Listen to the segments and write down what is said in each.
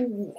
Ooh.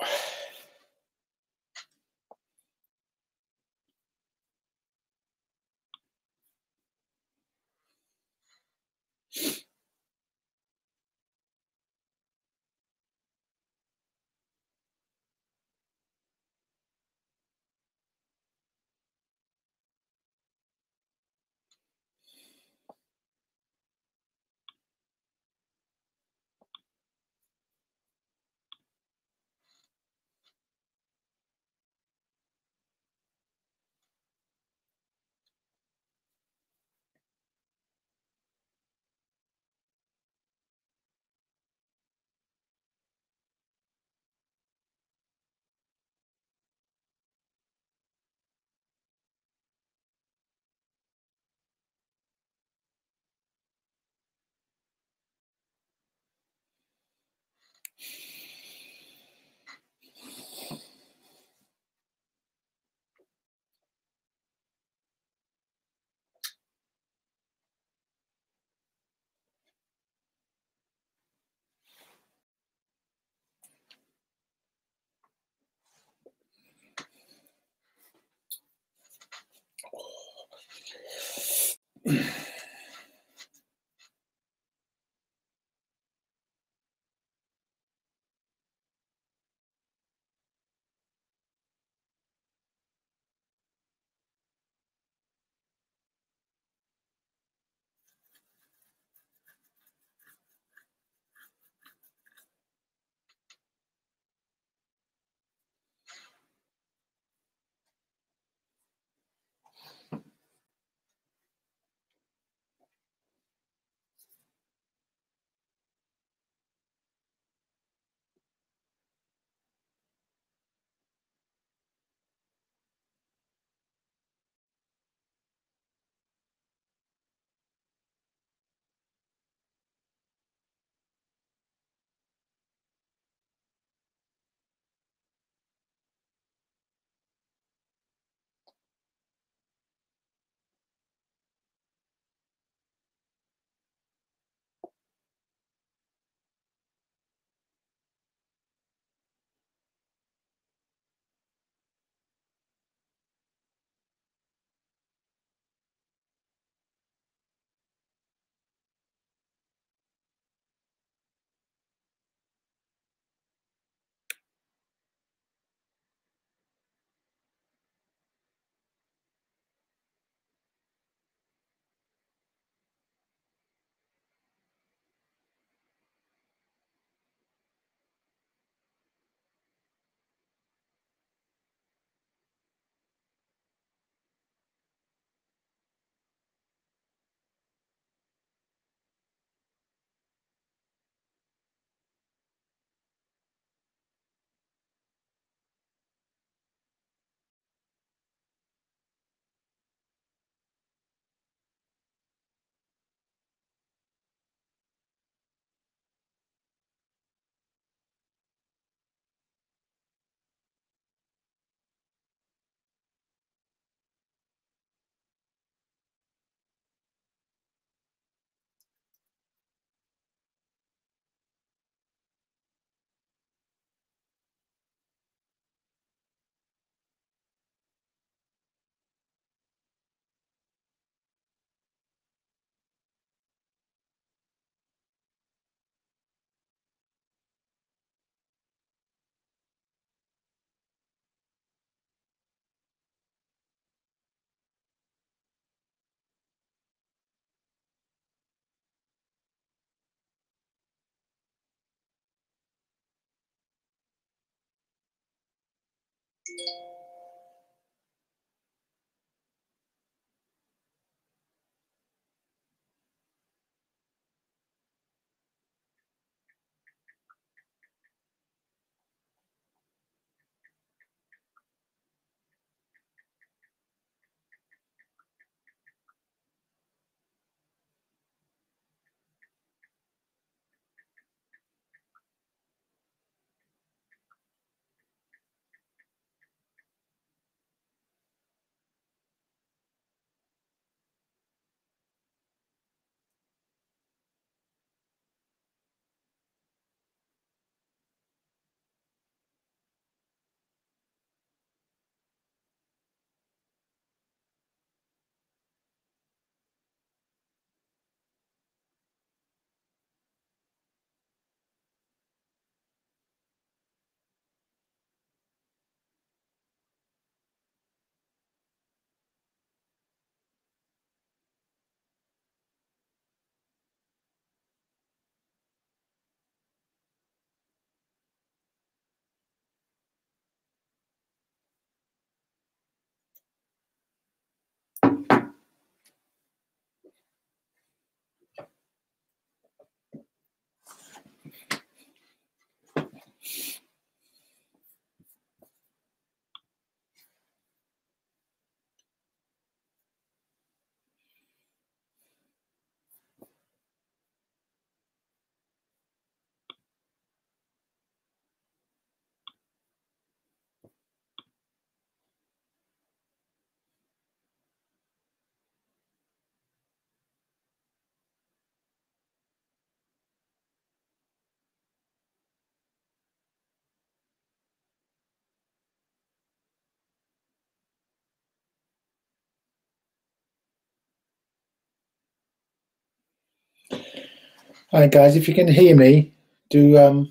Hi guys, if you can hear me, do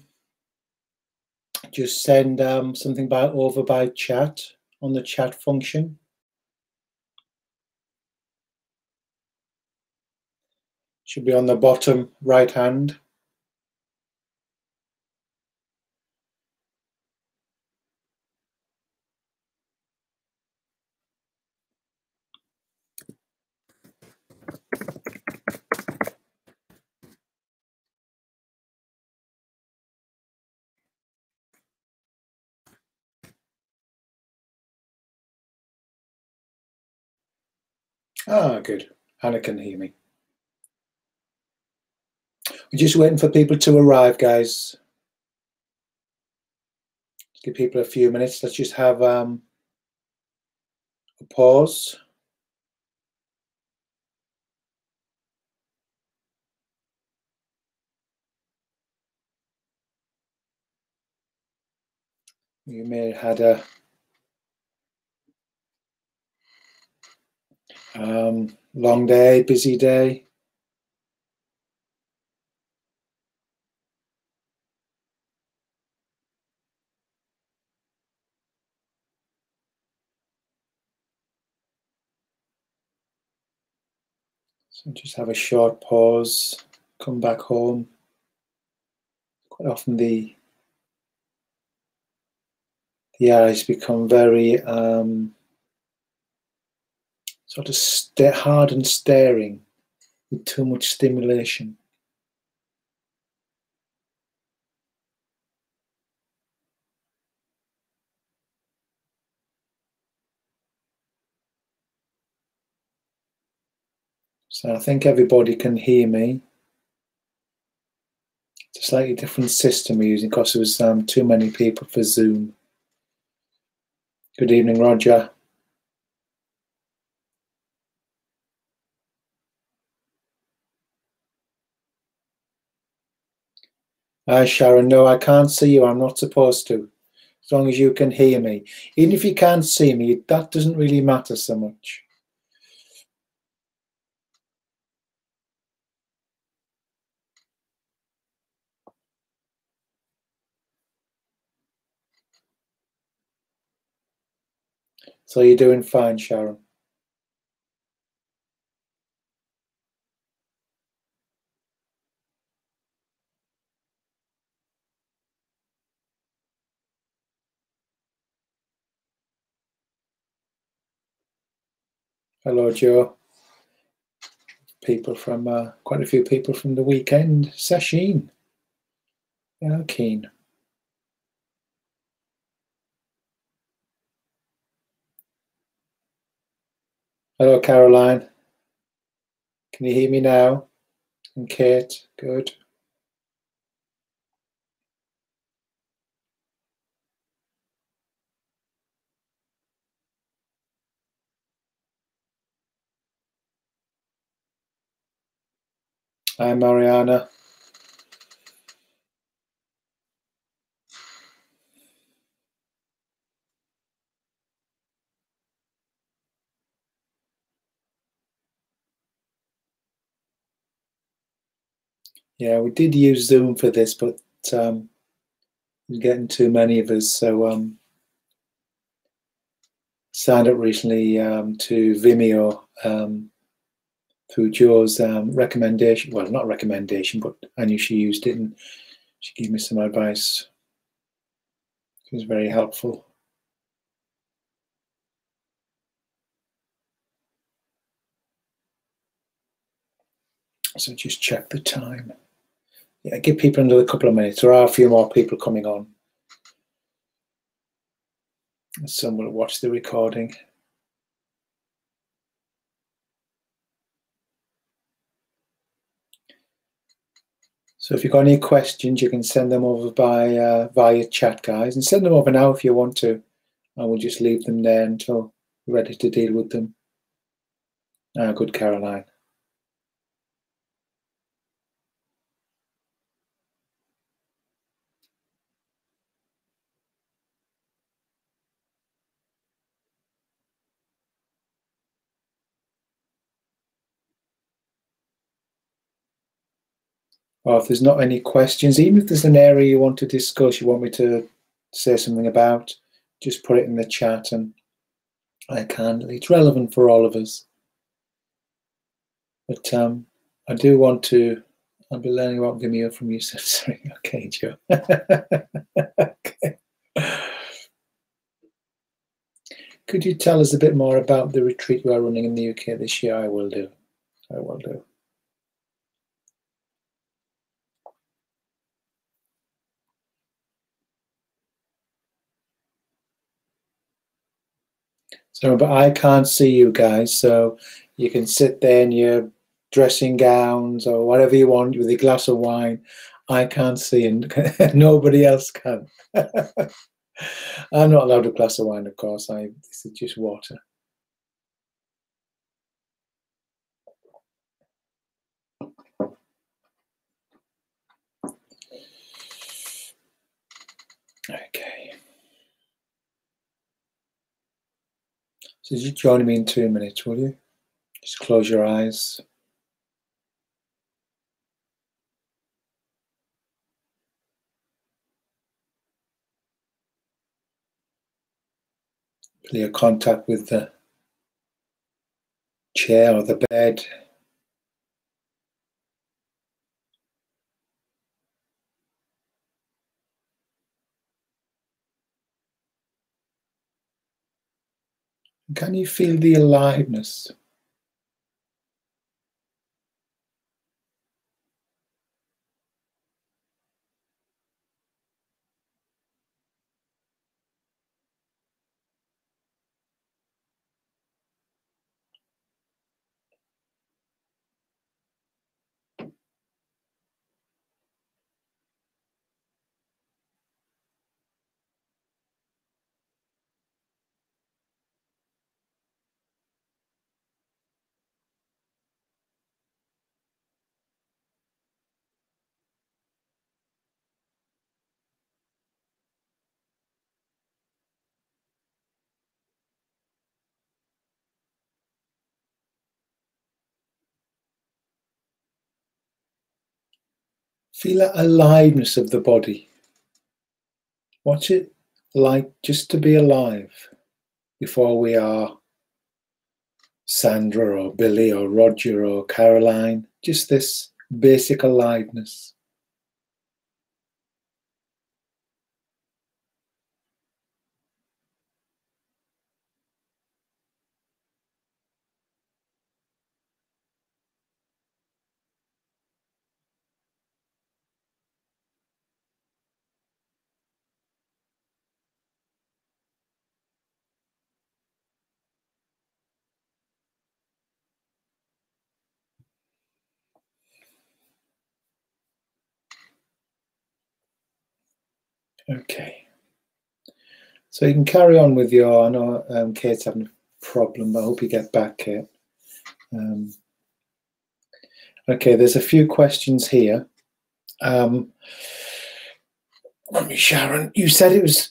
just send something over by chat on the chat function. Should be on the bottom right hand. Ah, good. Hannah can hear me. We're just waiting for people to arrive, guys. Give people a few minutes. Let's just have a pause. You may have had a long day, busy day. So just have a short pause, come back home. Quite often the eyes become very sort of hard and staring with too much stimulation. So I think everybody can hear me. It's a slightly different system we're using because there was too many people for Zoom. Good evening, Roger. Hi, Sharon. No, I can't see you. I'm not supposed to. As long as you can hear me. Even if you can't see me, that doesn't really matter so much. So you're doing fine, Sharon. Hello, Joe. People from quite a few people from the weekend session. Yeah, keen. Hello, Caroline. Can you hear me now? And Kate, good. Hi, Mariana. Yeah, we did use Zoom for this, but we're getting too many of us, so signed up recently to Vimeo through Joe's recommendation. Well, not recommendation, but I knew she used it and she gave me some advice. It was very helpful. So just check the time. Yeah, give people another couple of minutes. There are a few more people coming on. Some will watch the recording. So if you've got any questions, you can send them over by via chat, guys, and send them over now if you want to. I will just leave them there until we're ready to deal with them. Good, Caroline. or if there's not any questions, even if there's an area you want to discuss, you want me to say something about, just put it in the chat and I can. It's relevant for all of us. But I do want to, I'll be learning about Vimeo from you. Sorry. Okay, Joe. Okay. Could you tell us a bit more about the retreat we are running in the UK this year? I will do. I will do. So, but I can't see you guys, so you can sit there in your dressing gowns or whatever you want with a glass of wine. I can't see, and nobody else can. I'm not allowed a glass of wine, of course. This is just water. Okay. So just join me in 2 minutes, will you? Just close your eyes. Feel your contact with the chair or the bed. Can you feel the aliveness? Feel that aliveness of the body. What's it like just to be alive before we are Sandra or Billy or Roger or Caroline? Just this basic aliveness. Okay. So you can carry on with your, I know Kate's having a problem, but I hope you get back, Kate. Okay, there's a few questions here. Sharon, you said it was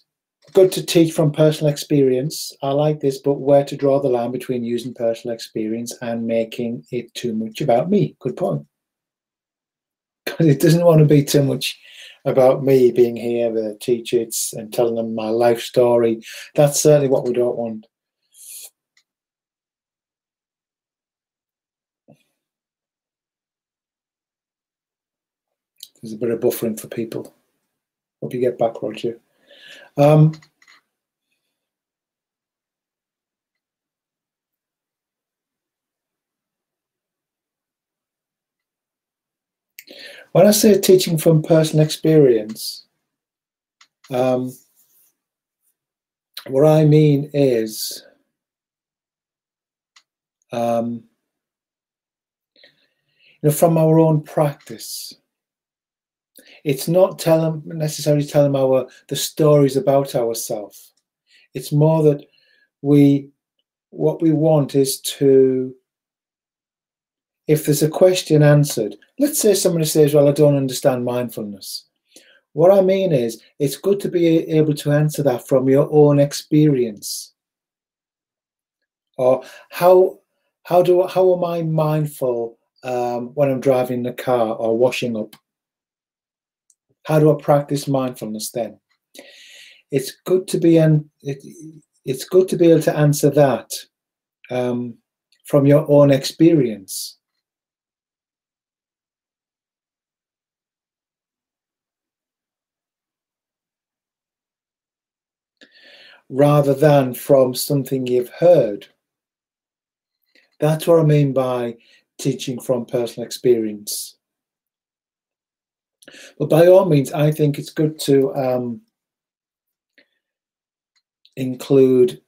good to teach from personal experience. I like this, but where to draw the line between using personal experience and making it too much about me? Good point. Because it doesn't want to be too much about me being here, the teacher, and telling them my life story. That's certainly what we don't want. There's a bit of buffering for people. Hope you get back, Roger. When I say teaching from personal experience, what I mean is from our own practice. It's not necessarily telling the stories about ourselves. It's more that what we want is to, if there's a question answered, let's say somebody says, well, I don't understand mindfulness. What I mean is, it's good to be able to answer that from your own experience. Or how am I mindful when I'm driving the car or washing up? How do I practice mindfulness then? It's good to be it's good to be able to answer that from your own experience, rather than from something you've heard. That's what I mean by teaching from personal experience. But by all means, I think it's good to include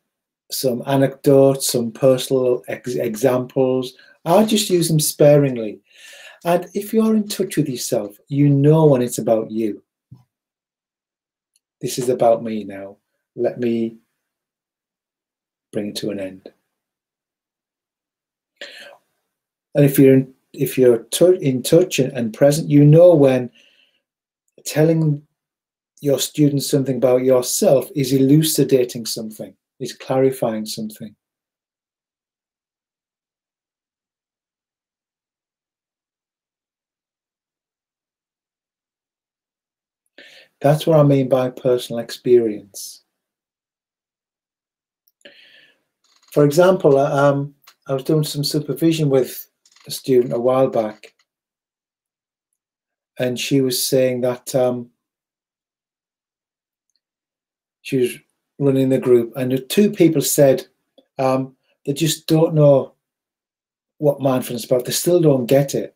some anecdotes, some personal examples. I just use them sparingly. And if you're in touch with yourself, you know when it's about you. This is about me now. Let me bring it to an end. And if you're in touch and present, you know when telling your students something about yourself is elucidating something, is clarifying something. That's what I mean by personal experience. For example, I was doing some supervision with a student a while back, and she was saying that she was running the group, and the two people said they just don't know what mindfulness is about. They still don't get it.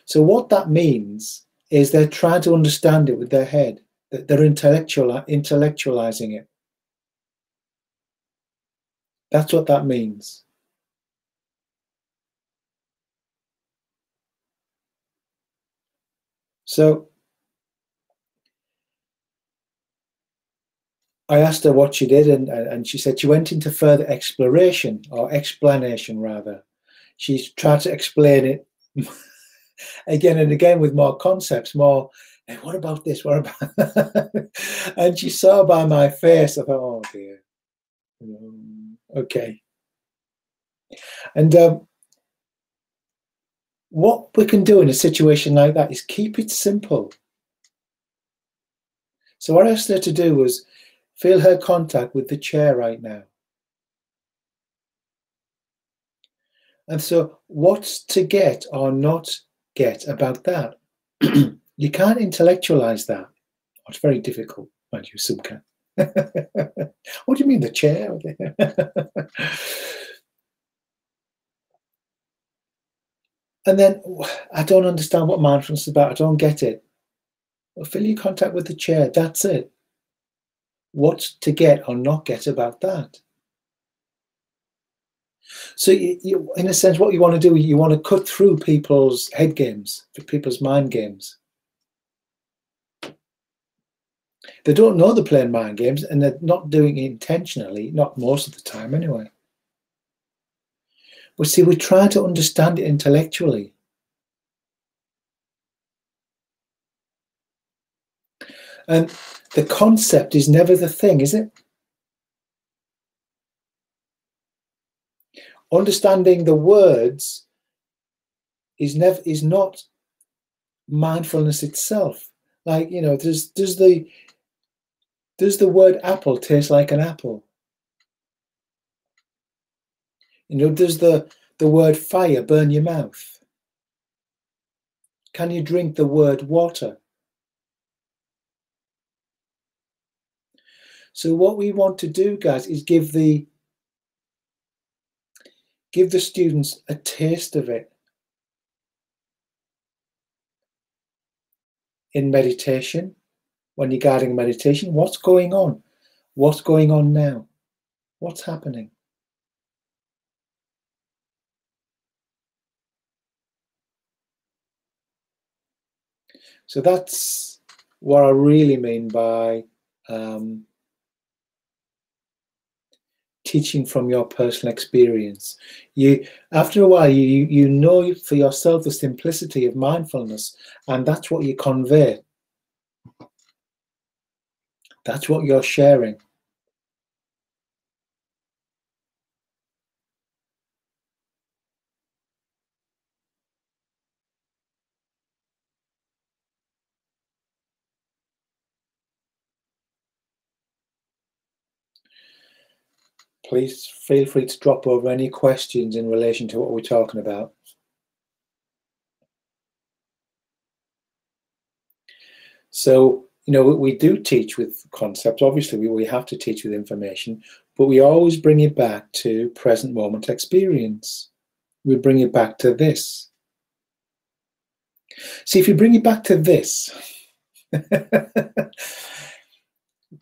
So what that means is they're trying to understand it with their head, that they're intellectualizing it. That's what that means. So I asked her what she did, and she said she went into further exploration, or explanation rather. She tried to explain it again and again with more concepts, more, hey, what about this? What about that? And she saw by my face, I thought, oh dear. Okay. And what we can do in a situation like that is keep it simple. So what I asked her to do was feel her contact with the chair right now. And so what's to get or not get about that? You can't intellectualize that. It's very difficult. Mind you, some can. What do you mean, the chair? And then, I don't understand what mindfulness is about. I don't get it. Well, feel your contact with the chair. That's it. What's to get or not get about that? So, you, in a sense, what you want to do, you want to cut through people's head games, people's mind games. They don't know they're playing mind games, and they're not doing it intentionally, not most of the time anyway. But see, we try to understand it intellectually. And the concept is never the thing, is it? Understanding the words is not mindfulness itself. Like, you know, does the word apple taste like an apple? You know, does the word fire burn your mouth? Can you drink the word water? So what we want to do, guys, is give the students a taste of it. In meditation, when you're guiding meditation, what's going on? What's going on now? What's happening? So that's what I really mean by teaching from your personal experience. After a while, you know for yourself the simplicity of mindfulness, and that's what you convey. That's what you're sharing. Please feel free to drop over any questions in relation to what we're talking about. So, you know, we do teach with concepts. Obviously, we have to teach with information, but we always bring it back to present moment experience. We bring it back to this. See, if you bring it back to this, to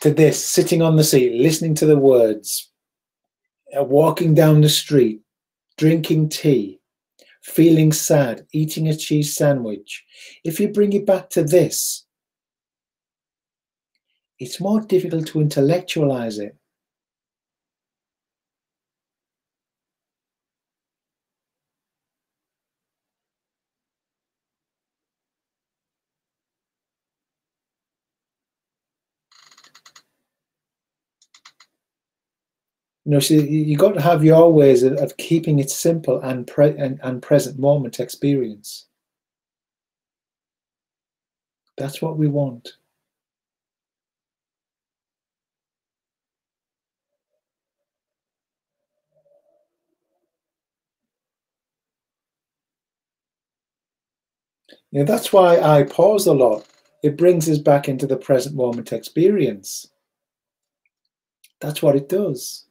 this, sitting on the seat, listening to the words, walking down the street, drinking tea, feeling sad, eating a cheese sandwich. If you bring it back to this, it's more difficult to intellectualize it. You know, so you got to have your ways of keeping it simple and present moment experience. That's what we want. You know, that's why I pause a lot. It brings us back into the present moment experience. That's what it does.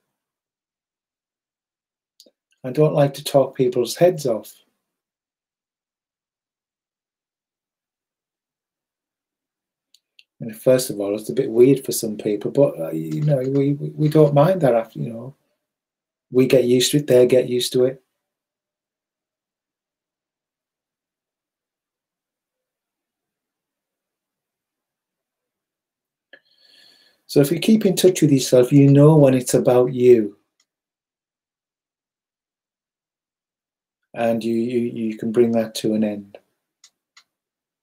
I don't like to talk people's heads off. And first of all, it's a bit weird for some people, but you know, we don't mind that. After, you know, we get used to it, they get used to it. So if you keep in touch with yourself, you know when it's about you. And you can bring that to an end.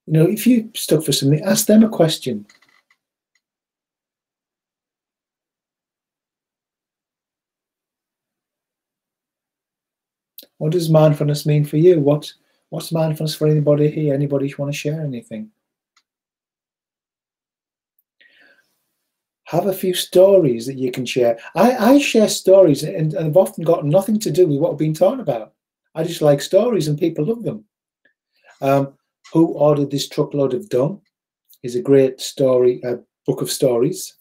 You know, if you're stuck for something, ask them a question. What does mindfulness mean for you? What's mindfulness for anybody here? Anybody want to share anything? Have a few stories that you can share. I share stories and I've often got nothing to do with what I've been talking about. I just like stories and people love them. Who Ordered This Truckload of Dung is a great story, a book of stories.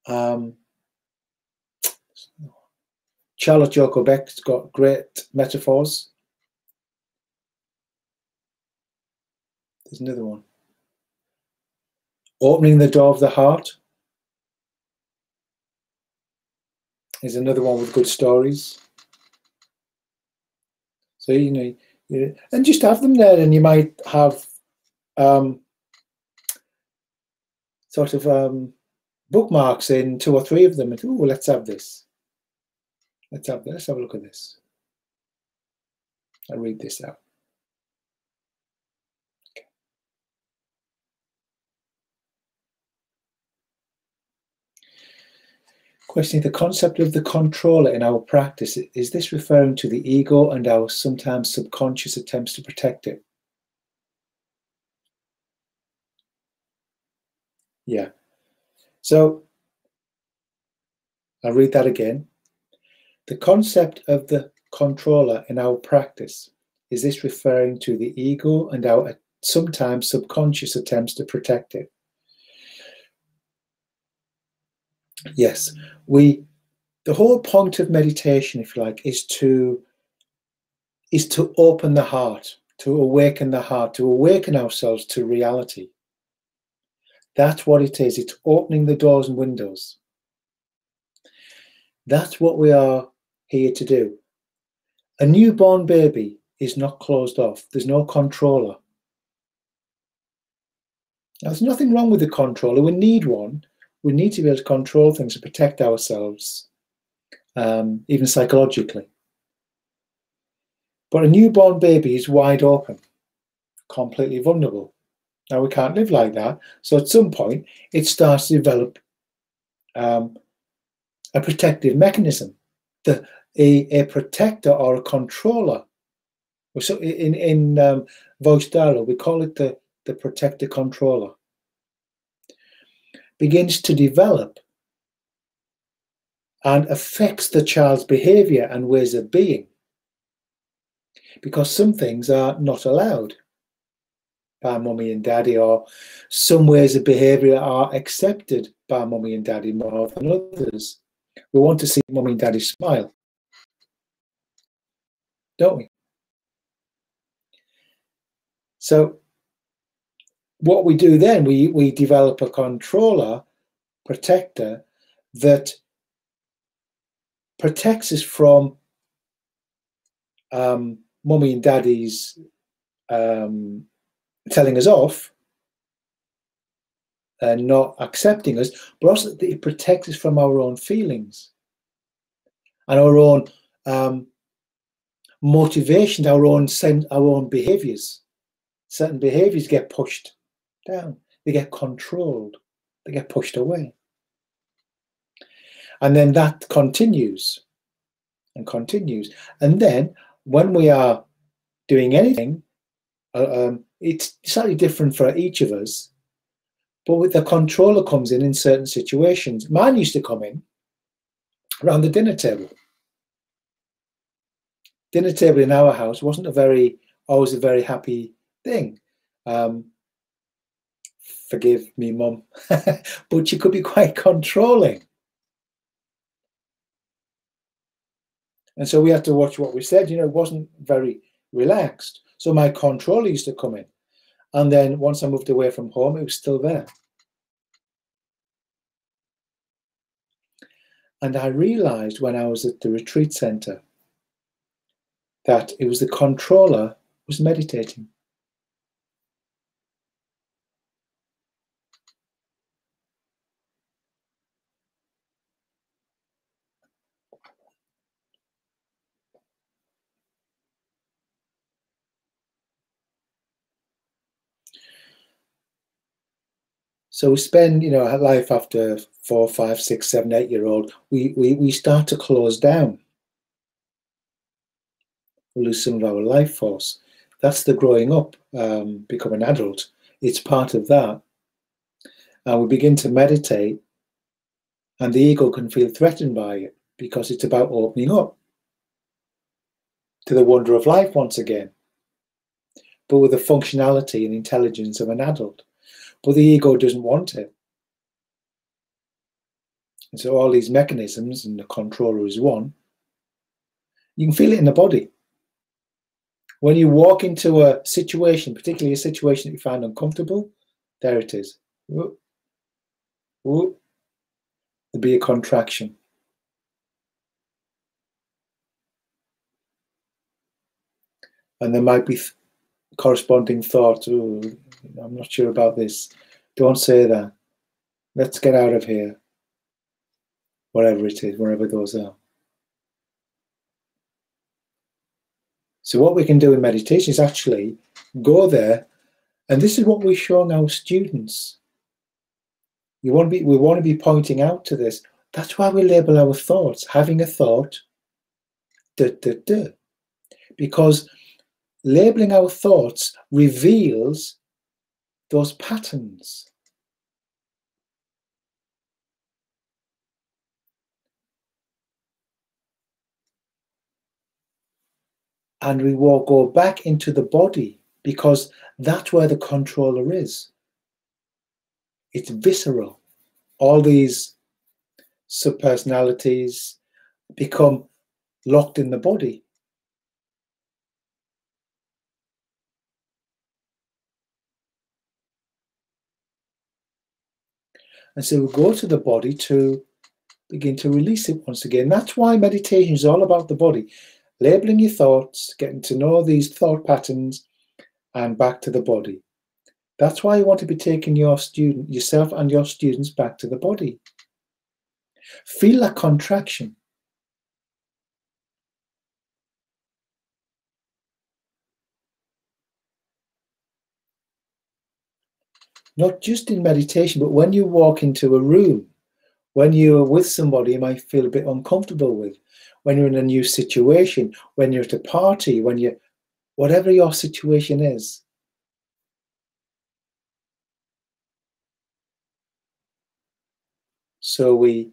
Charlotte Joko Beck's got great metaphors. There's another one. Opening the Door of the Heart is another one with good stories. So, you know, and just have them there, and you might have sort of bookmarks in 2 or 3 of them. And, oh, let's have this. Let's have a look at this. I'll read this out. Okay. Questioning the concept of the controller in our practice. Is this referring to the ego and our sometimes subconscious attempts to protect it? Yeah. So I'll read that again. The concept of the controller in our practice. Is this referring to the ego and our sometimes subconscious attempts to protect it? Yes. The whole point of meditation, if you like, is to open the heart, to awaken the heart, to awaken ourselves to reality. That's what it is. It's opening the doors and windows. That's what we are here to do. A newborn baby is not closed off. There's no controller. Now, there's nothing wrong with the controller. We need one. We need to be able to control things to protect ourselves, even psychologically. But a newborn baby is wide open, completely vulnerable. Now, we can't live like that. So at some point, it starts to develop a protective mechanism. A protector or a controller. So in voice dialogue, we call it the protector controller. Begins to develop and affects the child's behavior and ways of being, because some things are not allowed by mummy and daddy, or some ways of behavior are accepted by mummy and daddy more than others. We want to see mummy and daddy smile, don't we? So what we do then, we develop a controller, protector, that protects us from mummy and daddy's telling us off and not accepting us, but also that it protects us from our own feelings and our own motivation, our own behaviors. Certain behaviors get pushed down, they get controlled, they get pushed away. And then that continues and continues. And then when we are doing anything, it's slightly different for each of us, but with the controller comes in certain situations. Mine used to come in around the dinner table. Dinner table in our house wasn't always a very happy thing. Forgive me, Mum, but she could be quite controlling. And so we had to watch what we said. You know, it wasn't very relaxed. So my controller used to come in. And then once I moved away from home, it was still there. And I realized when I was at the retreat center that it was the controller was meditating. So we spend, you know, life after 4, 5, 6, 7, 8-year-old, we start to close down. We lose some of our life force. That's the growing up, become an adult. It's part of that. And we begin to meditate, and the ego can feel threatened by it because it's about opening up to the wonder of life once again, but with the functionality and intelligence of an adult. But the ego doesn't want it. And so all these mechanisms, and the controller is one, you can feel it in the body. When you walk into a situation, particularly a situation that you find uncomfortable, there it is. Whoop, whoop. There'll be a contraction. And there might be corresponding thoughts. Oh, I'm not sure about this. Don't say that. Let's get out of here. Whatever it is, wherever those are. So what we can do in meditation is actually go there, and this is what we're showing our students. We want to be pointing out to this. That's why we label our thoughts. Having a thought, because labeling our thoughts reveals those patterns. And we will go back into the body, because that's where the controller is. It's visceral. All these subpersonalities become locked in the body. And so we go to the body to begin to release it once again. That's why meditation is all about the body. Labeling your thoughts, getting to know these thought patterns, and back to the body. That's why you want to be taking yourself and your students back to the body. Feel that contraction. Not just in meditation, but when you walk into a room, when you're with somebody you might feel a bit uncomfortable with, when you're in a new situation, when you're at a party, whatever your situation is. So we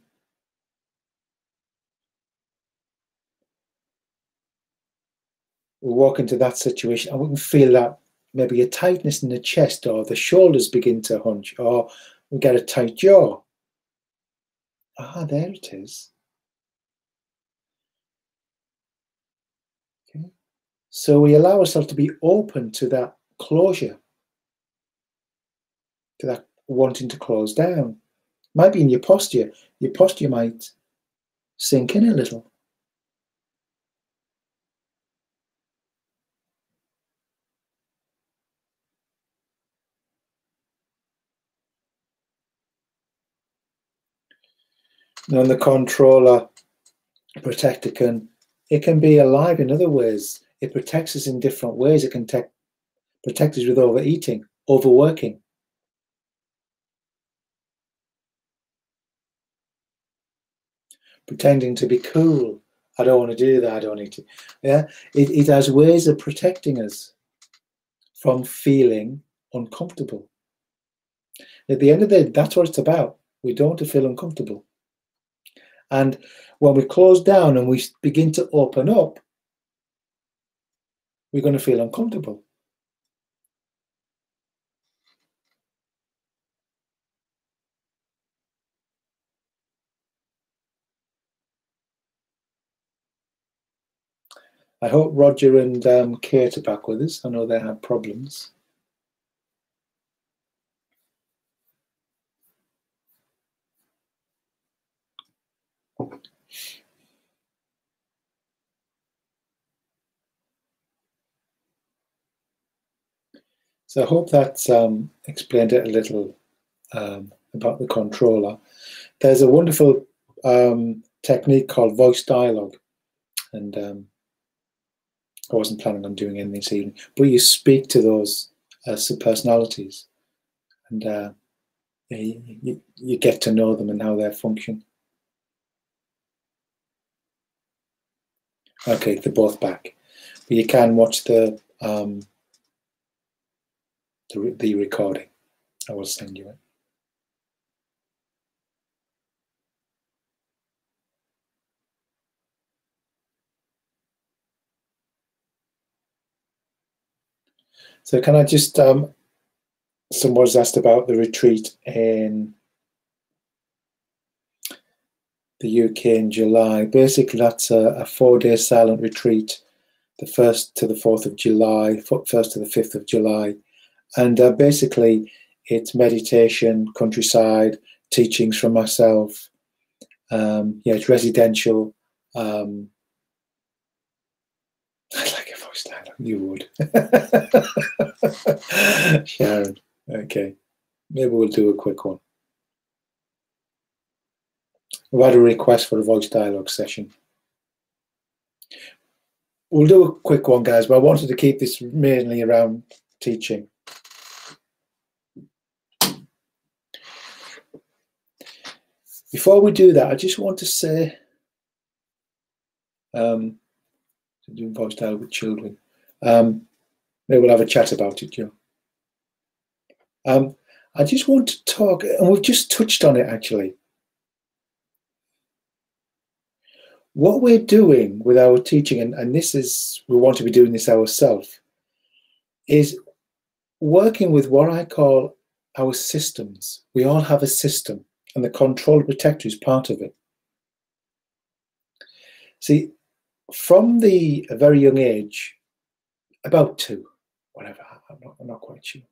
we walk into that situation and we can feel that maybe a tightness in the chest, or the shoulders begin to hunch, or we get a tight jaw. Ah, there it is. Okay. So we allow ourselves to be open to that closure, to that wanting to close down. Might be in your posture. Your posture might sink in a little. Now, on the controller, protector it can be alive in other ways. It protects us in different ways. It can protect us with overeating, overworking. Pretending to be cool. I don't want to do that. I don't need to. Yeah, it has ways of protecting us from feeling uncomfortable. At the end of the day, that's what it's about. We don't want to feel uncomfortable. And when we close down and we begin to open up, we're going to feel uncomfortable. I hope Roger and Kate are back with us. I know they had problems. So I hope that's explained it a little about the controller. There's a wonderful technique called voice dialogue, and I wasn't planning on doing anything this evening, but you speak to those subpersonalities, and you get to know them and how they function. Okay, they're both back, but you can watch the recording. I will send you it. So can I just, someone's asked about the retreat in the UK in July. Basically, that's a 4-day silent retreat, the 1st to the 4th of July, 1st to the 5th of July. And basically, it's meditation, countryside, teachings from myself. Yeah, it's residential. I'd like a voice dialogue. You would. Sharon. Okay. Maybe we'll do a quick one. We've had a request for a voice dialogue session. We'll do a quick one, guys, but I wanted to keep this mainly around teaching. Before we do that, I just want to say, doing voice dialogue with children. Maybe we'll have a chat about it, Joe. I just want to talk, and we've just touched on it actually. What we're doing with our teaching, and this is, we want to be doing this ourselves, is working with what I call our systems. We all have a system, and the control protector is part of it. See, from a very young age, about 2, whatever, I'm not quite sure,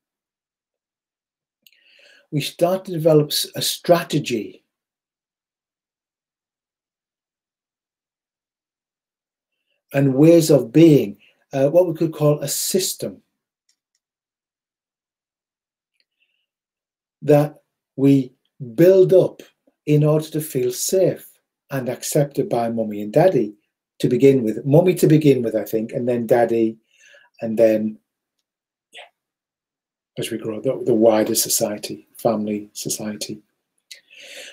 we start to develop a strategy and ways of being, what we could call a system that we build up in order to feel safe and accepted by mummy and daddy to begin with. Mummy to begin with, I think, and then daddy, and then, yeah, as we grow, the wider society, family society.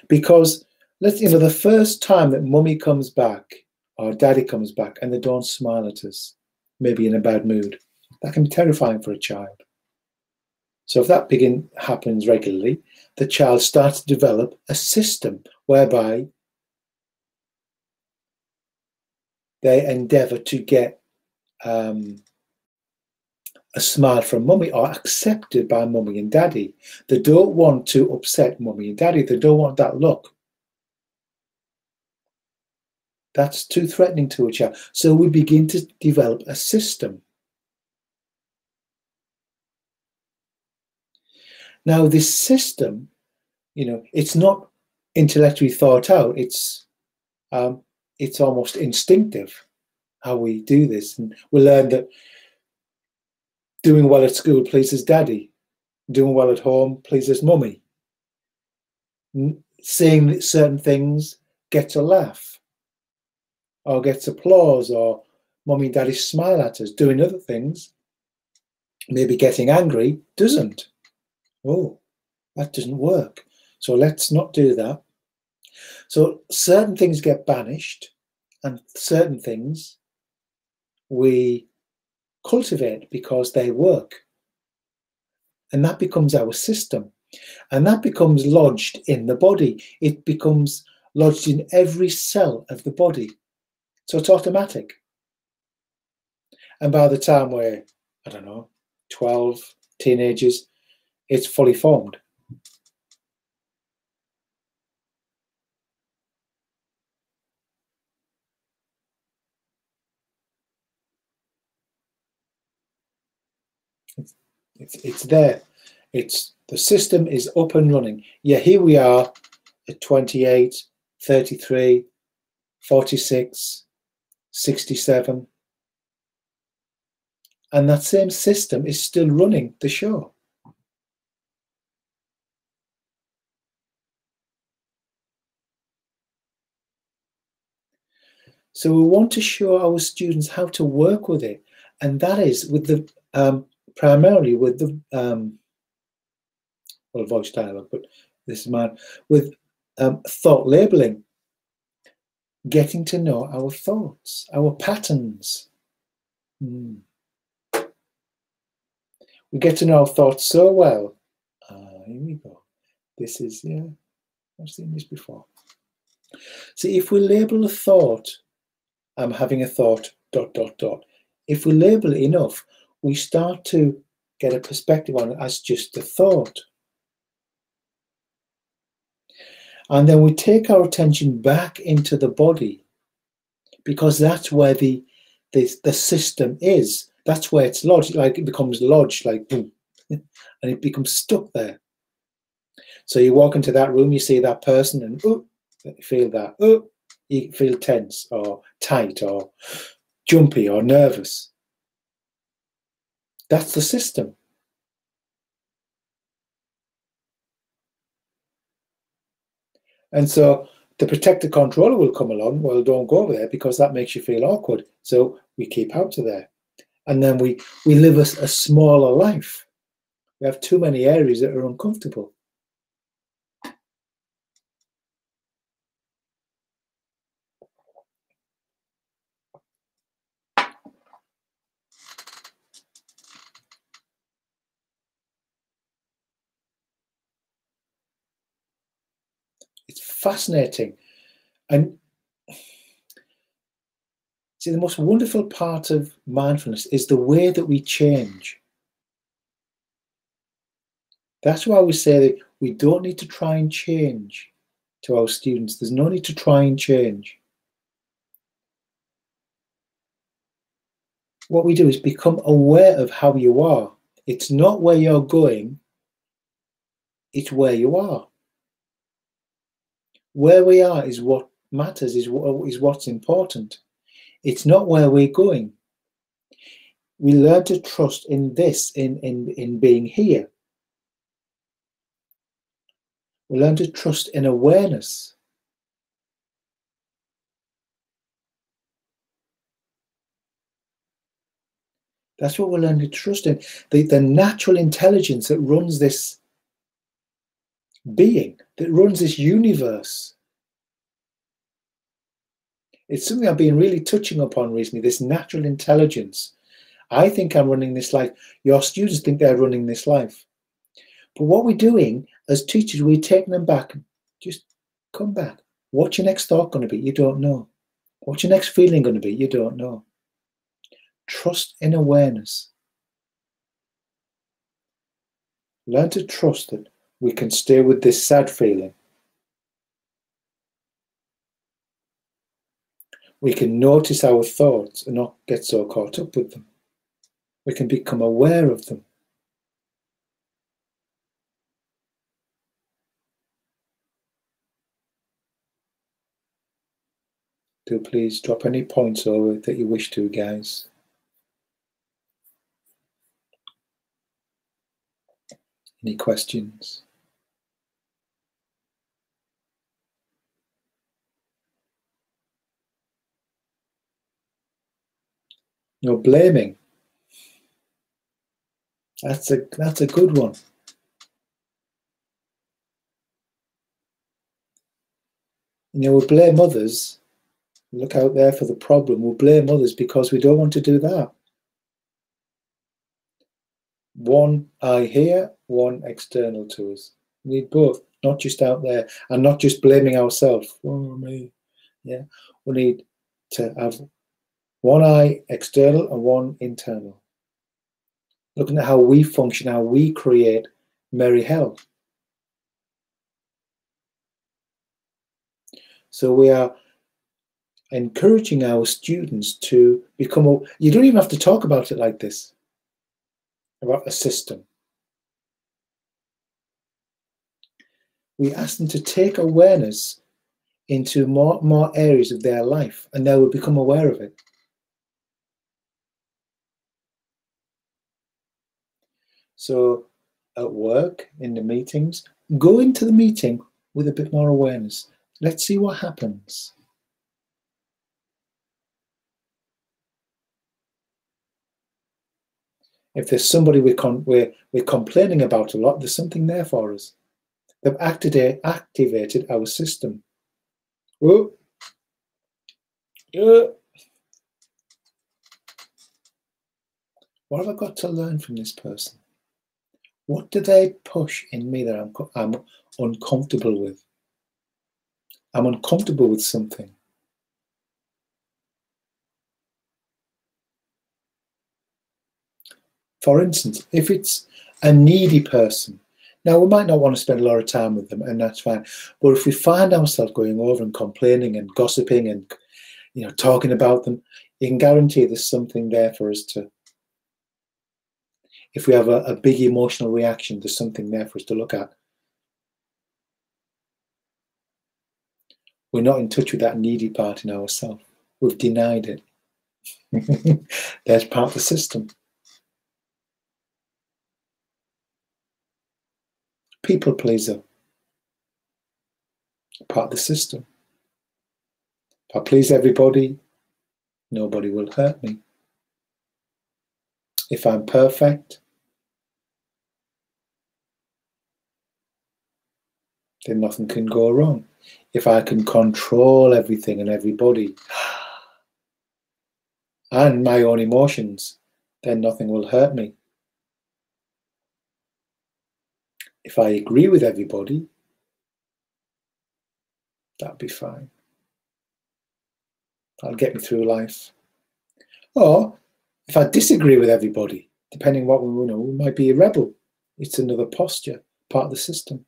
Because the first time that mummy comes back or daddy comes back and they don't smile at us, maybe in a bad mood, that can be terrifying for a child. So if that happens regularly, the child starts to develop a system whereby they endeavor to get a smile from mummy or accepted by mummy and daddy. They don't want to upset mummy and daddy. They don't want that look. That's too threatening to a child. So we begin to develop a system. Now, this system, it's not intellectually thought out. It's almost instinctive how we do this. And we learn that doing well at school pleases daddy. Doing well at home pleases mummy. Saying certain things gets a laugh or gets applause, or mummy and daddy smile at us. Doing other things, maybe getting angry, doesn't. Oh, that doesn't work. So let's not do that. So certain things get banished and certain things we cultivate because they work. And that becomes our system. And that becomes lodged in the body. It becomes lodged in every cell of the body. So it's automatic. And by the time we're, 12, teenagers, it's fully formed. It's there. The system is up and running. Yeah, here we are at 28, 33, 46, 67. And that same system is still running the show. So we want to show our students how to work with it. And that is with the primarily with the voice dialogue, but this is mine, with thought labeling, getting to know our thoughts, our patterns. We get to know our thoughts so well. Here we go. This is, I've seen this before. See, if we label a thought, I'm having a thought, ... If we label it enough, we start to get a perspective on it as just a thought. And then we take our attention back into the body, because that's where the system is. That's where it's lodged, like it becomes lodged, like boom, and it becomes stuck there. So you walk into that room, you see that person, and you feel that, you feel tense or tight or jumpy or nervous. That's the system. And so the protector controller will come along. Well, don't go over there because that makes you feel awkward. So we keep out of there. And then we live a smaller life. We have too many areas that are uncomfortable. It's fascinating. And see, the most wonderful part of mindfulness is the way that we change. That's why we say that we don't need to try and change to our students. There's no need to try and change. What we do is become aware of how you are. It's not where you're going, it's where you are. Where we are is what matters, is what's important. It's not where we're going. We learn to trust in this, in being here. We learn to trust in awareness. That's what we learn to trust in. The natural intelligence that runs this being, that runs this universe. It's something I've been really touching upon recently, this natural intelligence. I think I'm running this life. Your students think they're running this life. But what we're doing as teachers, we're taking them back. Just come back. What's your next thought going to be? You don't know. What's your next feeling going to be? You don't know. Trust in awareness. Learn to trust that we can stay with this sad feeling. We can notice our thoughts and not get so caught up with them. We can become aware of them. Do please drop any points over that you wish to, guys. Any questions? No blaming. That's a good one. We blame others. Look out there for the problem. We'll blame others because we don't want to do that. One eye here, one external to us. We need both, not just out there, and not just blaming ourselves. Oh, me. Yeah. We need to have one eye external and one internal. Looking at how we function, how we create merry hell. So we are encouraging our students to become, you don't even have to talk about it like this, about a system. We ask them to take awareness into more areas of their life, and they will become aware of it. So at work, in the meetings, go into the meeting with a bit more awareness. Let's see what happens. If there's somebody we're complaining about a lot, there's something there for us. They've activated our system. Oh. Yeah. What have I got to learn from this person? What do they push in me that I'm uncomfortable with? I'm uncomfortable with something. For instance, if it's a needy person, now we might not want to spend a lot of time with them, and that's fine. But if we find ourselves going over and complaining and gossiping and talking about them, you can guarantee there's something there for us to. If we have a big emotional reaction, there's something there for us to look at. We're not in touch with that needy part in ourselves. We've denied it. That's part of the system. People pleaser. Part of the system. If I please everybody, nobody will hurt me. If I'm perfect, then nothing can go wrong. If I can control everything and everybody and my own emotions, then nothing will hurt me. If I agree with everybody, that'll be fine. That'll get me through life. Or if I disagree with everybody, depending what we know, we might be a rebel. It's another posture, part of the system.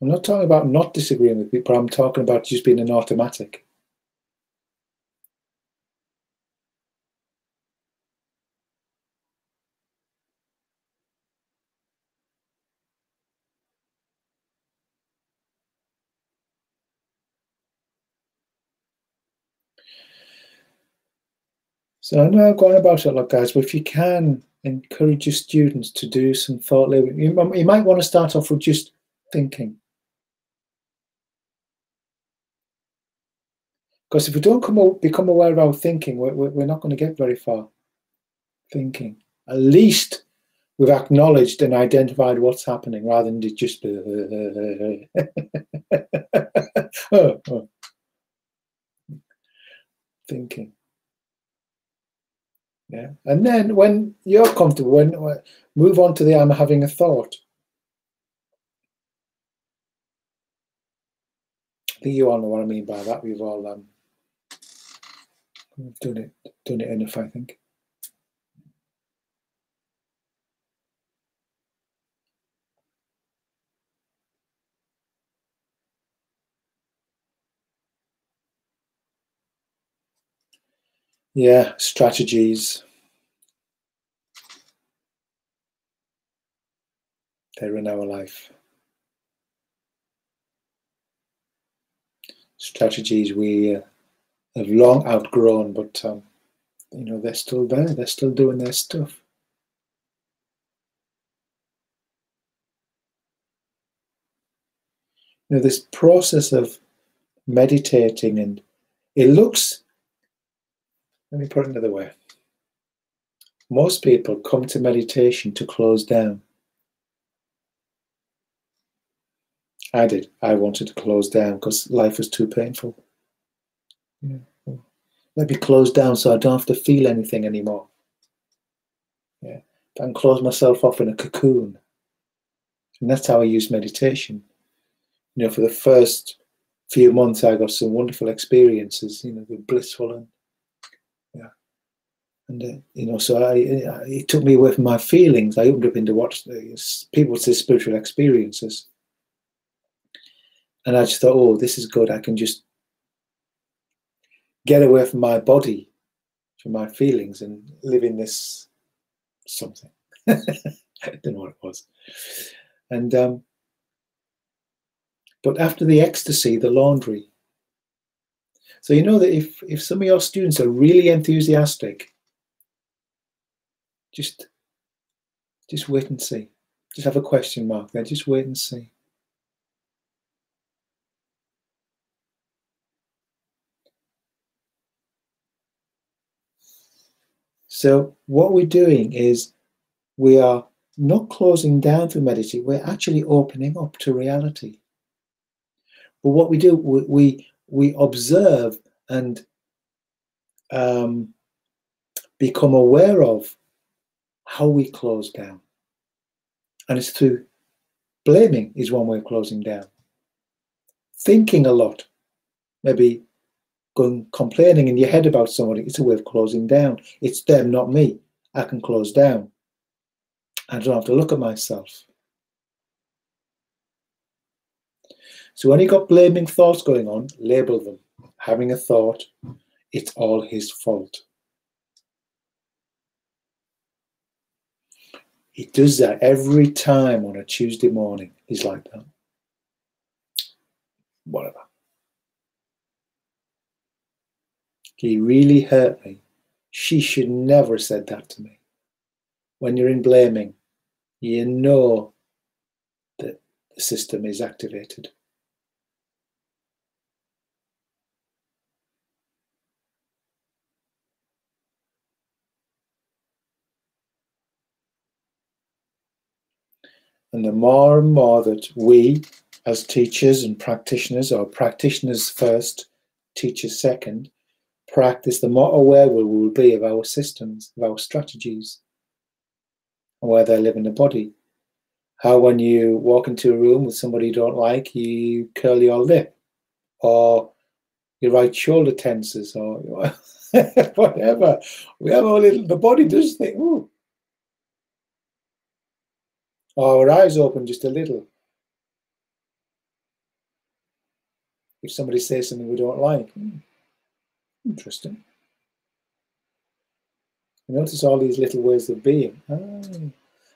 I'm not talking about not disagreeing with people, I'm talking about just being an automatic. So I know I've gone about it a lot, guys, but if you can encourage your students to do some thought labeling, you might want to start off with just thinking. Because if we don't become aware of our thinking, we're not going to get very far. Thinking. At least we've acknowledged and identified what's happening rather than just thinking. Yeah, and then when you're comfortable, move on to the I'm having a thought. think you all know what I mean by that. We've all done it enough, I think. Yeah, strategies. They run our life. Strategies we have long outgrown, but you know, they're still there. They're still doing their stuff. You know, this process of meditating, and it looks, let me put it another way. Most people come to meditation to close down. I did. I wanted to close down because life was too painful. Yeah. Let me close down so I don't have to feel anything anymore. Yeah. I can close myself off in a cocoon. And that's how I use meditation. You know, for the first few months, I got some wonderful experiences. You know, they're blissful, and yeah, and you know, so it took me away from my feelings. I opened up into what people say spiritual experiences, and I just thought, oh, this is good. I can just get away from my body, from my feelings, and live in this something. I don't know what it was, and but after the ecstasy, the laundry. So you know that if some of your students are really enthusiastic, just wait and see. Just have a question mark there. Just wait and see. So what we're doing is we are not closing down through meditation. We're actually opening up to reality. But what we do, we observe and become aware of how we close down. And it's through blaming is one way of closing down. Thinking a lot, maybe complaining in your head about somebody, it's a way of closing down. It's them, not me. I can close down. I don't have to look at myself. So when you got blaming thoughts going on, label them. Having a thought, it's all his fault. He does that every time on a Tuesday morning. He's like that. Whatever. He really hurt me. She should never have said that to me. When you're in blaming, you know that the system is activated. And the more and more that we, as teachers and practitioners, or practitioners first, teachers second, practice, the more aware we will be of our systems, of our strategies, and where they live in the body. How when you walk into a room with somebody you don't like, you curl your lip, or your right shoulder tenses, or whatever. We have a little, the body does think, ooh. Or our eyes open just a little. If somebody says something we don't like, interesting. You notice all these little ways of being. And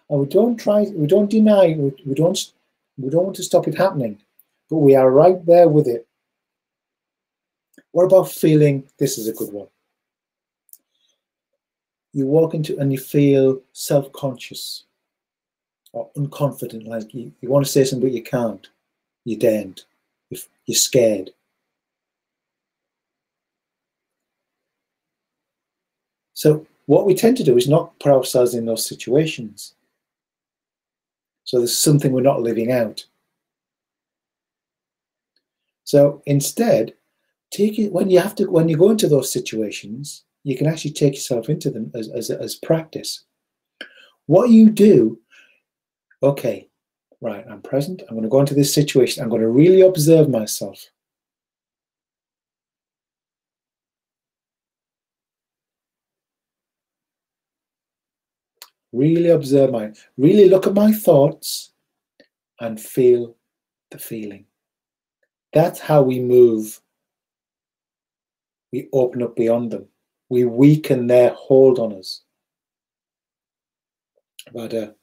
we don't deny, we don't want to stop it happening, but we are right there with it. What about feeling, this is a good one. You walk into and you feel self-conscious or unconfident, like you want to say something but you can't. You daren't. You're scared. So what we tend to do is not put ourselves in those situations. So there's something we're not living out. So instead, take it when you go into those situations, you can actually take yourself into them as practice. What you do, okay, right, I'm present, I'm going to go into this situation, I'm going to really observe myself. Really observe mine. Really look at my thoughts and feel the feeling. That's how we move. We open up beyond them. We weaken their hold on us. But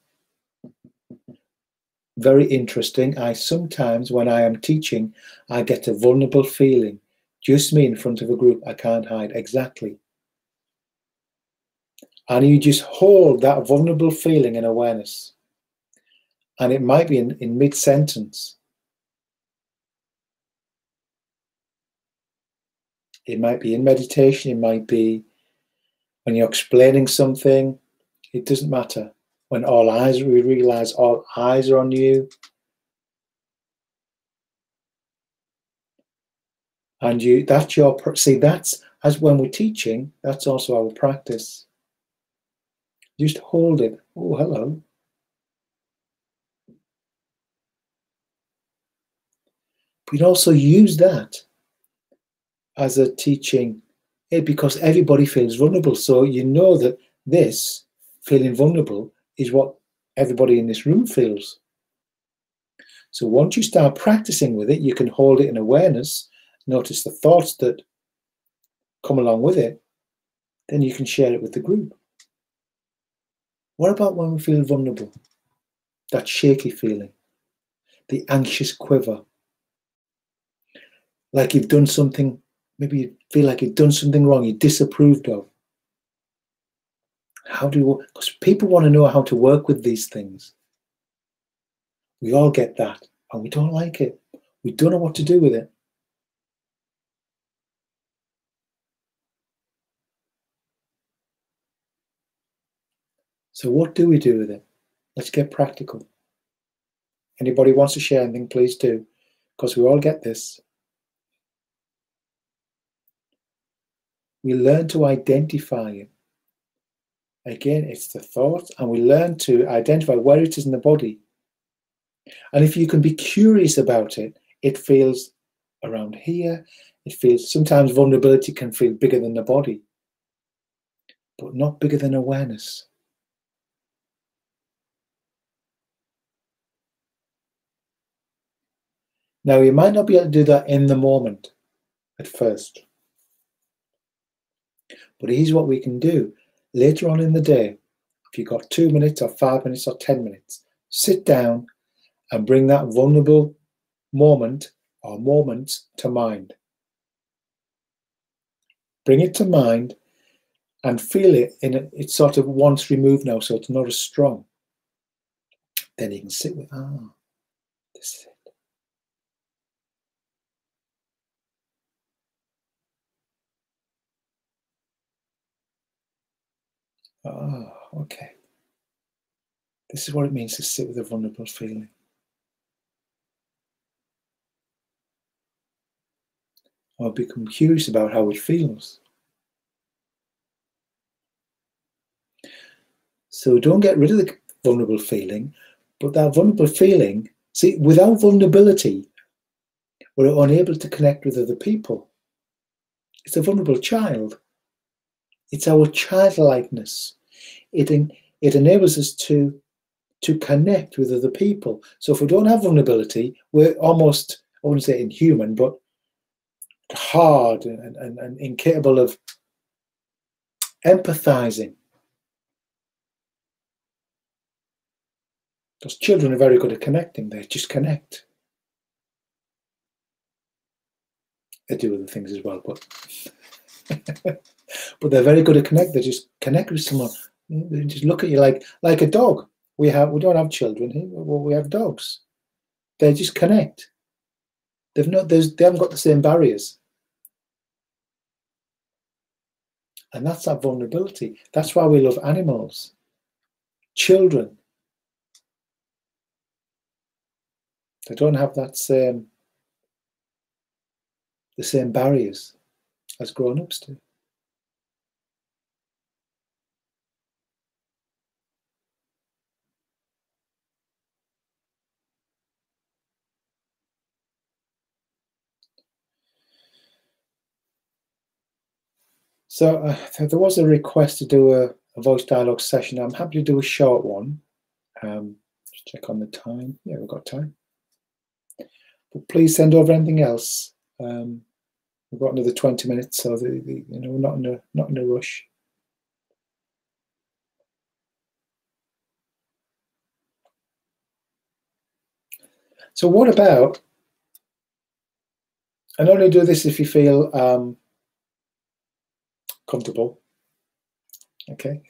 very interesting. I sometimes, when I am teaching, I get a vulnerable feeling. Just me in front of a group. I can't hide. Exactly. And you just hold that vulnerable feeling in awareness. And it might be in mid-sentence. It might be in meditation. It might be when you're explaining something. It doesn't matter. When we realize all eyes are on you. And that's as when we're teaching, that's also our practice. Just hold it. Oh, hello. We'd also use that as a teaching because everybody feels vulnerable. So you know that this feeling vulnerable is what everybody in this room feels. So once you start practicing with it, you can hold it in awareness, notice the thoughts that come along with it, then you can share it with the group. What about when we feel vulnerable? That shaky feeling, the anxious quiver, like you've done something, maybe you feel like you've done something wrong, you're disapproved of. Because people want to know how to work with these things. We all get that, and we don't like it. We don't know what to do with it. So what do we do with it? Let's get practical. Anybody wants to share anything, please do, because we all get this. We learn to identify it. Again, it's the thought, and we learn to identify where it is in the body. And if you can be curious about it, it feels around here. It feels, sometimes vulnerability can feel bigger than the body, but not bigger than awareness. Now, you might not be able to do that in the moment at first. But here's what we can do. Later on in the day, if you've got 2 minutes or 5 minutes or 10 minutes, sit down and bring that vulnerable moment or moments to mind. Bring it to mind and feel it it's sort of once removed now, so it's not as strong. Then you can sit with, this is it. Okay. This is what it means to sit with a vulnerable feeling. Or become curious about how it feels. So don't get rid of the vulnerable feeling, but that vulnerable feeling, see, without vulnerability, we're unable to connect with other people. It's a vulnerable child. It's our childlikeness. It enables us to connect with other people. So if we don't have vulnerability, we're almost, I wouldn't say inhuman, but hard and incapable of empathizing. Because children are very good at connecting. They just connect. They do other things as well, but but they're very good at connect. They just connect with someone. They just look at you like a dog. We don't have children here. Well, we have dogs. They just connect. They haven't got the same barriers. And that's that vulnerability. That's why we love animals. Children, they don't have the same barriers as grown-ups do. So there was a request to do a voice dialogue session. I'm happy to do a short one. Just check on the time. Yeah, we've got time. But please send over anything else. We've got another 20 minutes, so we're not in a rush. So what about, and only do this if you feel comfortable, okay?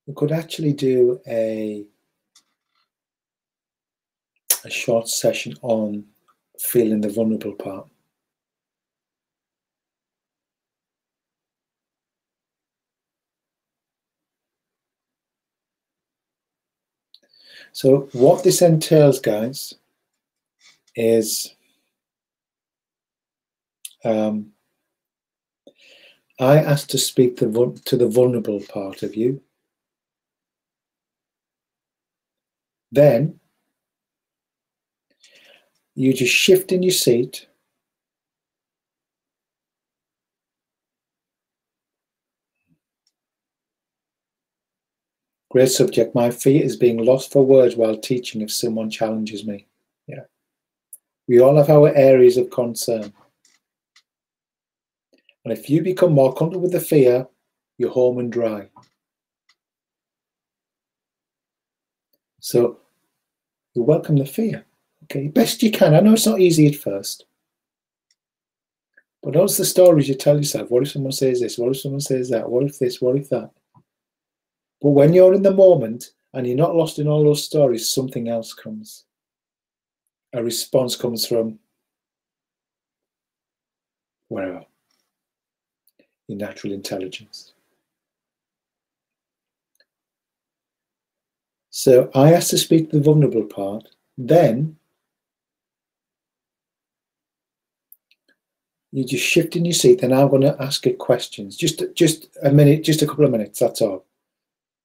We could actually do a short session on feeling the vulnerable part. So what this entails, guys, is I asked to speak to the vulnerable part of you. Then you just shift in your seat. Great subject. My fear is being lost for words while teaching if someone challenges me. Yeah. We all have our areas of concern. And if you become more comfortable with the fear, you're home and dry. So you welcome the fear. Okay, best you can. I know it's not easy at first. But notice the stories you tell yourself. What if someone says this? What if someone says that? What if this? What if that? But when you're in the moment and you're not lost in all those stories, something else comes. A response comes from wherever. Your natural intelligence. So I asked to speak to the vulnerable part. Then you just shift in your seat. Then I'm going to ask you questions. Just a minute, just a couple of minutes. That's all.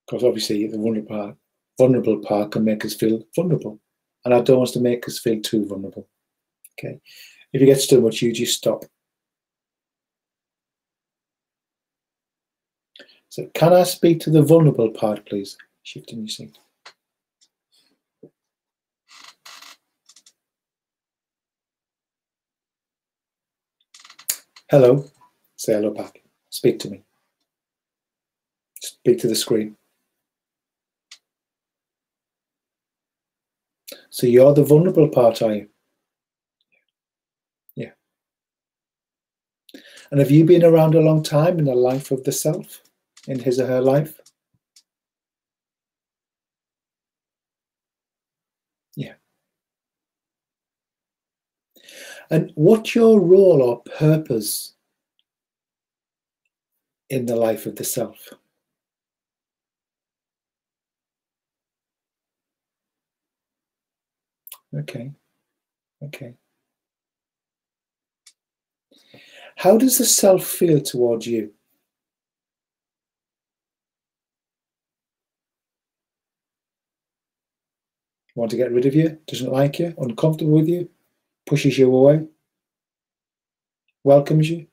Because obviously the vulnerable part can make us feel vulnerable. And I don't want to make us feel too vulnerable. Okay. If it gets too much, you just stop. So can I speak to the vulnerable part, please? Shift in your seat. Hello. Say hello back. Speak to me. Speak to the screen. So you're the vulnerable part, are you? Yeah. And have you been around a long time in the life of the self, in his or her life? Yeah. And what's your role or purpose in the life of the self? Okay. Okay. How does the self feel towards you? Want to get rid of you? Doesn't like you? Uncomfortable with you? Pushes you away? Welcomes you?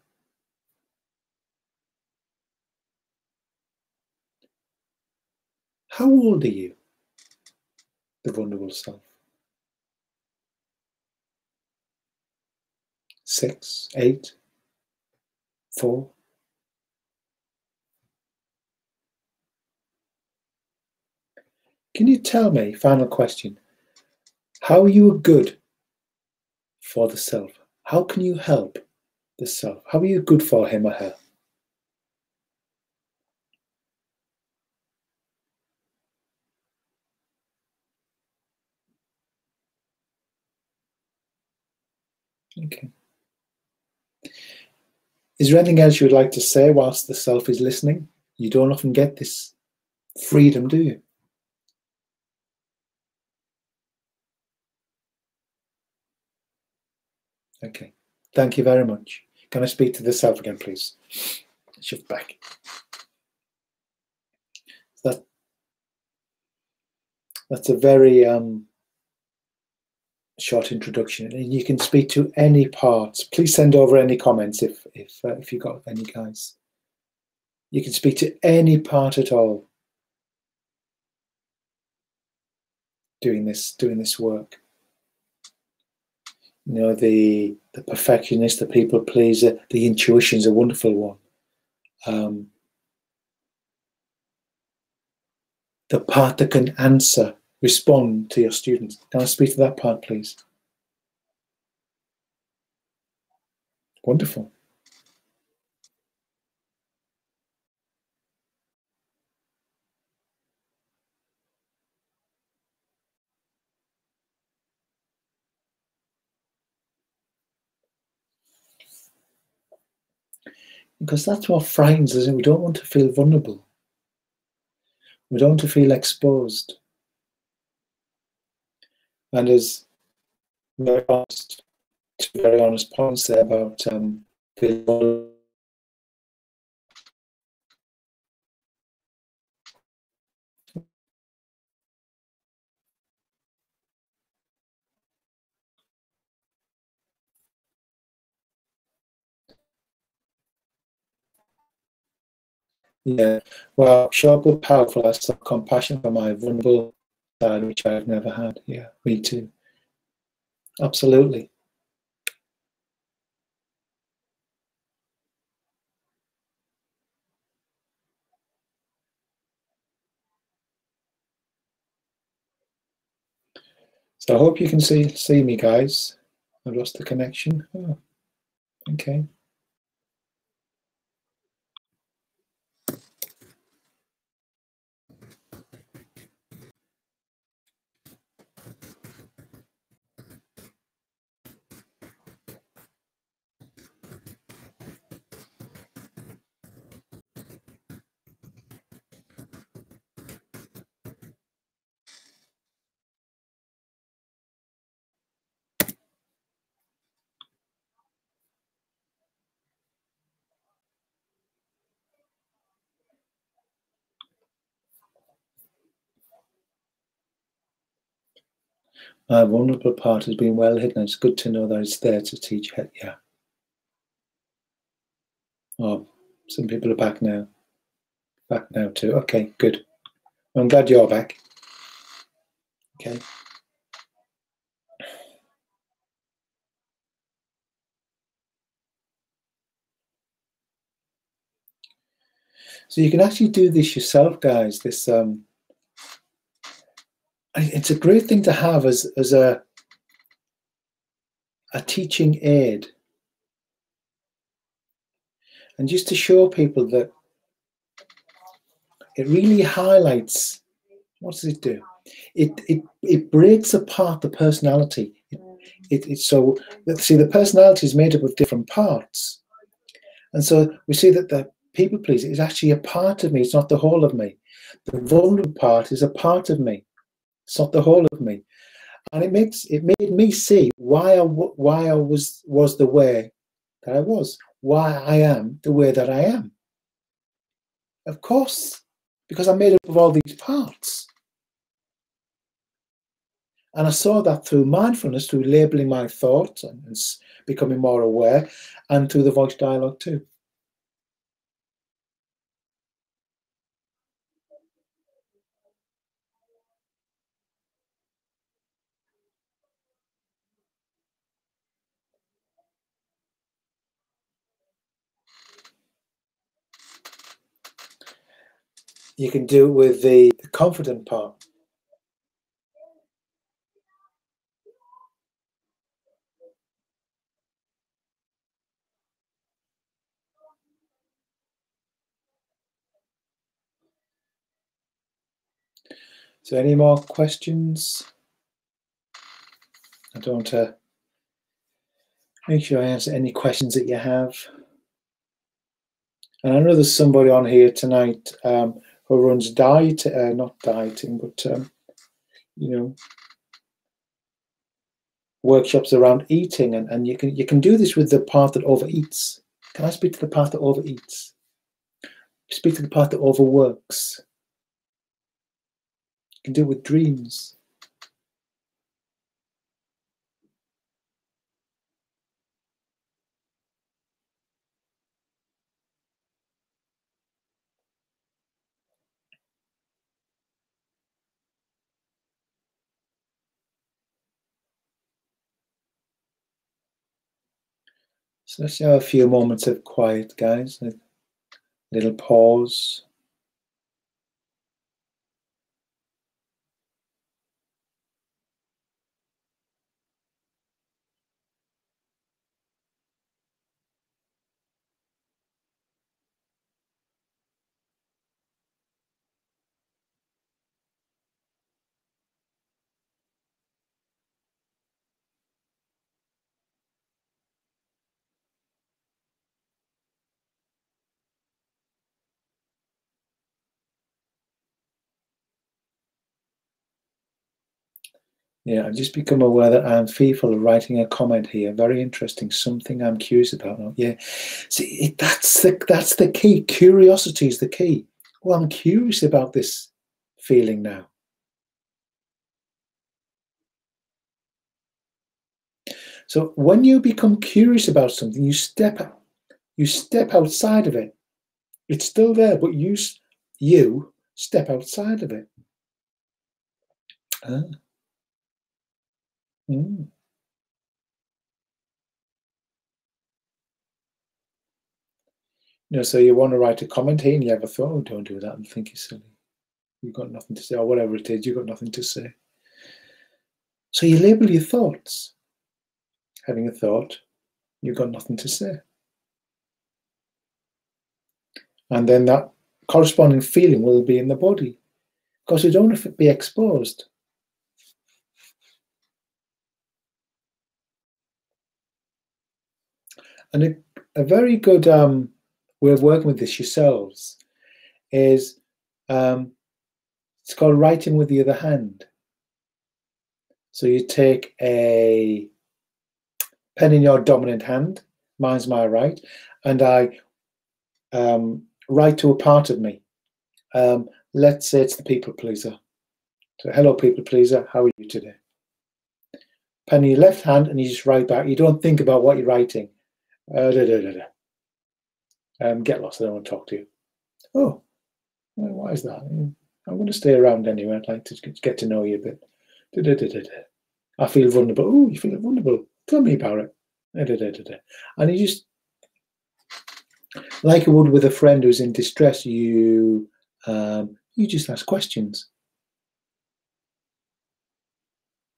How old are you? The vulnerable self. 6, 8, 4. Can you tell me, final question, how are you good for the self? How can you help the self? How are you good for him or her? Okay. Is there anything else you would like to say whilst the self is listening? You don't often get this freedom, do you? Okay. Thank you very much. Can I speak to the self again, please? Shift back. That's a very short introduction, and you can speak to any parts. Please send over any comments if you got any, guys. You can speak to any part at all doing this work. You know, the perfectionist, the people pleaser, the intuition is a wonderful one. The part that can answer, respond to your students. Can I speak to that part, please? Wonderful. Because that's what frightens us, and we don't want to feel vulnerable. We don't want to feel exposed. And as very honest points there about feeling vulnerable. Yeah, well, sure, but powerful. I saw compassion for my vulnerable side, which I've never had. Yeah, me too. Absolutely. So I hope you can see me, guys. I've lost the connection. Oh, okay. My vulnerable part has been well hidden. It's good to know that it's there to teach. Yeah. Oh, some people are back now. Back now too. Okay, good. I'm glad you're back. Okay. So you can actually do this yourself, guys. This it's a great thing to have as a teaching aid, and just to show people that it really highlights. What does it do? It breaks apart the personality. So see, the personality is made up of different parts, and so we see that the people pleaser is actually a part of me. It's not the whole of me. The vulnerable part is a part of me. It's not the whole of me, and it made me see why I was the way that I was, why I am the way that I am. Of course, because I'm made up of all these parts. And I saw that through mindfulness, through labeling my thoughts and becoming more aware, and through the voice dialogue too. You can do it with the confident part. So any more questions? I don't want to make sure I answer any questions that you have. And I know there's somebody on here tonight who runs not dieting, but you know, workshops around eating, and you can do this with the part that overeats. Can I speak to the part that overeats? Speak to the part that overworks. You can do it with dreams. So let's have a few moments of quiet, guys. A little pause. Yeah, I've just become aware that I'm fearful of writing a comment here. Very interesting. Something I'm curious about. Oh, yeah, see, that's the key. Curiosity is the key. Well, I'm curious about this feeling now. So when you become curious about something, you step outside of it. It's still there, but you step outside of it. Ah, mm. So you want to write a comment here and you have a thought, oh, don't do that, and think you're silly. You've got nothing to say, or whatever it is, you've got nothing to say. So you label your thoughts. Having a thought, you've got nothing to say. And then that corresponding feeling will be in the body, because you don't have to be exposed. And a very good way of working with this yourselves is it's called writing with the other hand. So you take a pen in your dominant hand, mine's my right, and I write to a part of me. Let's say it's the people pleaser. So, hello, people pleaser, how are you today? Pen in your left hand, and you just write back. You don't think about what you're writing. Get lost, I don't want to talk to you. Oh, well, why is that? I'm going to stay around anyway. I'd like to get to know you a bit. I feel vulnerable. Oh, you feel vulnerable. Tell me about it. And you just, like you would with a friend who's in distress, you just ask questions.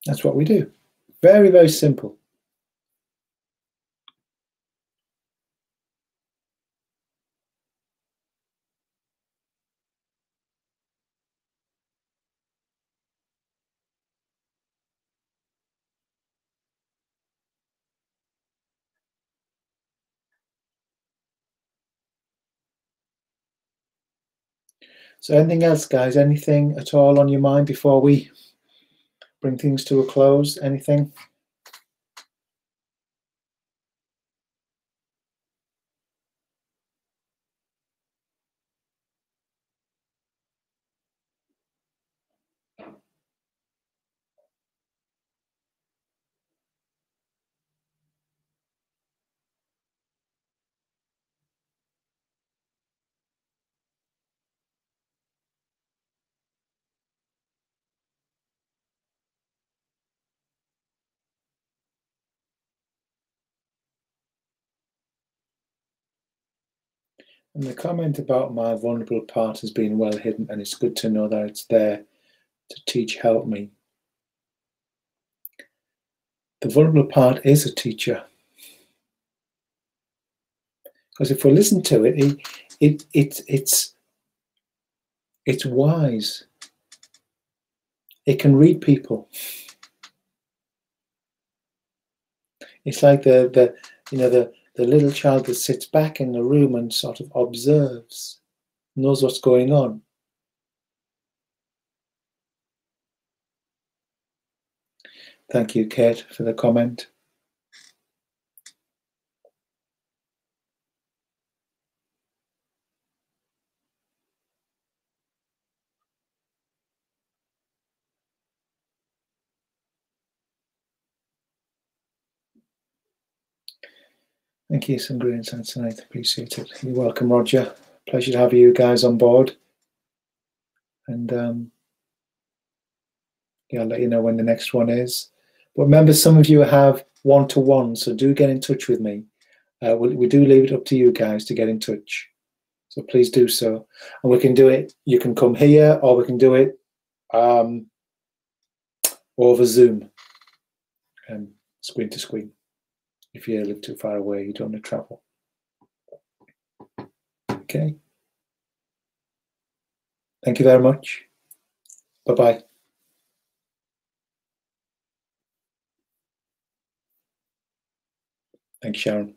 That's what we do. Very, very simple. So anything else, guys? Anything at all on your mind before we bring things to a close? Anything? And the comment about my vulnerable part has been well hidden, and it's good to know that it's there to teach, help me. The vulnerable part is a teacher. Because if we listen to it, it's wise. It can read people. It's like the little child that sits back in the room and sort of observes, knows what's going on. Thank you, Kate, for the comment. Thank you, some great insights tonight. Appreciate it. You're welcome, Roger. Pleasure to have you guys on board. And yeah, I'll let you know when the next one is. But remember, some of you have one-to-one, so do get in touch with me. we do leave it up to you guys to get in touch. So please do so. And we can do it, you can come here, or we can do it over Zoom, screen to screen. If you live too far away, you don't want to travel. Okay. Thank you very much. Bye-bye. Thank you, Sharon.